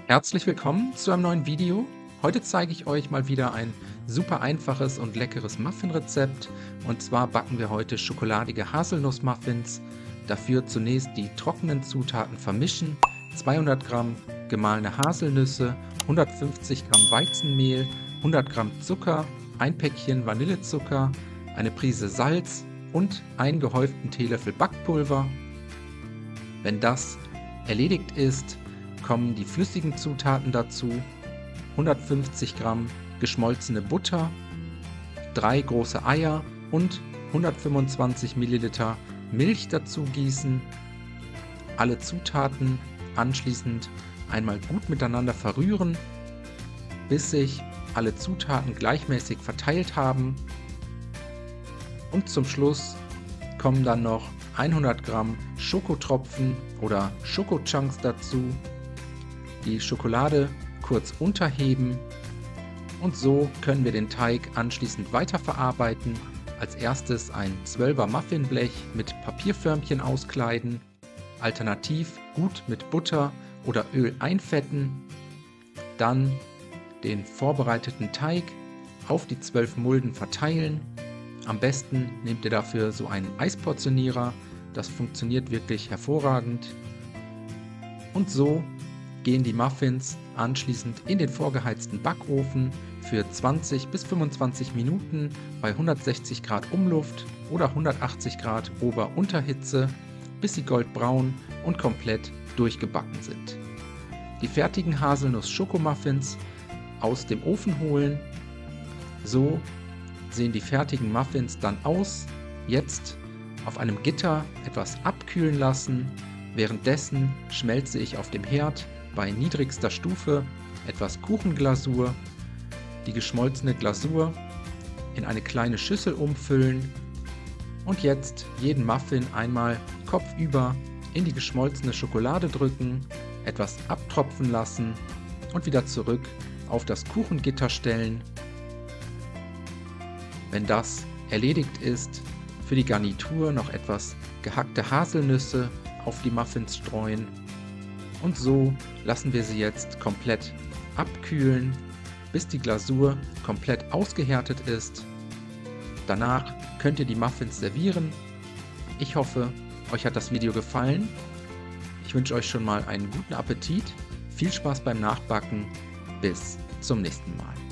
Herzlich willkommen zu einem neuen Video. Heute zeige ich euch mal wieder ein super einfaches und leckeres Muffin-Rezept. Und zwar backen wir heute schokoladige Haselnuss-Muffins. Dafür zunächst die trockenen Zutaten vermischen. 200 Gramm gemahlene Haselnüsse, 150 Gramm Weizenmehl, 100 Gramm Zucker, ein Päckchen Vanillezucker, eine Prise Salz und einen gehäuften Teelöffel Backpulver. Wenn das erledigt ist, kommen die flüssigen Zutaten dazu: 150 Gramm geschmolzene Butter, 3 große Eier und 125 Milliliter Milch dazu gießen. Alle Zutaten anschließend einmal gut miteinander verrühren, bis sich alle Zutaten gleichmäßig verteilt haben. Und zum Schluss kommen dann noch 100 Gramm Schokotropfen oder Schokochunks dazu. Die Schokolade kurz unterheben und so können wir den Teig anschließend weiterverarbeiten. Als erstes ein 12er Muffinblech mit Papierförmchen auskleiden, alternativ gut mit Butter oder Öl einfetten, dann den vorbereiteten Teig auf die 12 Mulden verteilen. Am besten nehmt ihr dafür so einen Eisportionierer, das funktioniert wirklich hervorragend. Und so gehen die Muffins anschließend in den vorgeheizten Backofen für 20 bis 25 Minuten bei 160 Grad Umluft oder 180 Grad Ober-Unterhitze, bis sie goldbraun und komplett durchgebacken sind. Die fertigen Haselnuss-Schokomuffins aus dem Ofen holen. So sehen die fertigen Muffins dann aus. Jetzt auf einem Gitter etwas abkühlen lassen. Währenddessen schmelze ich auf dem Herd bei niedrigster Stufe etwas Kuchenglasur, die geschmolzene Glasur in eine kleine Schüssel umfüllen und jetzt jeden Muffin einmal kopfüber in die geschmolzene Schokolade drücken, etwas abtropfen lassen und wieder zurück auf das Kuchengitter stellen. Wenn das erledigt ist, für die Garnitur noch etwas gehackte Haselnüsse auf die Muffins streuen. Und so lassen wir sie jetzt komplett abkühlen, bis die Glasur komplett ausgehärtet ist. Danach könnt ihr die Muffins servieren. Ich hoffe, euch hat das Video gefallen. Ich wünsche euch schon mal einen guten Appetit, viel Spaß beim Nachbacken. Bis zum nächsten Mal.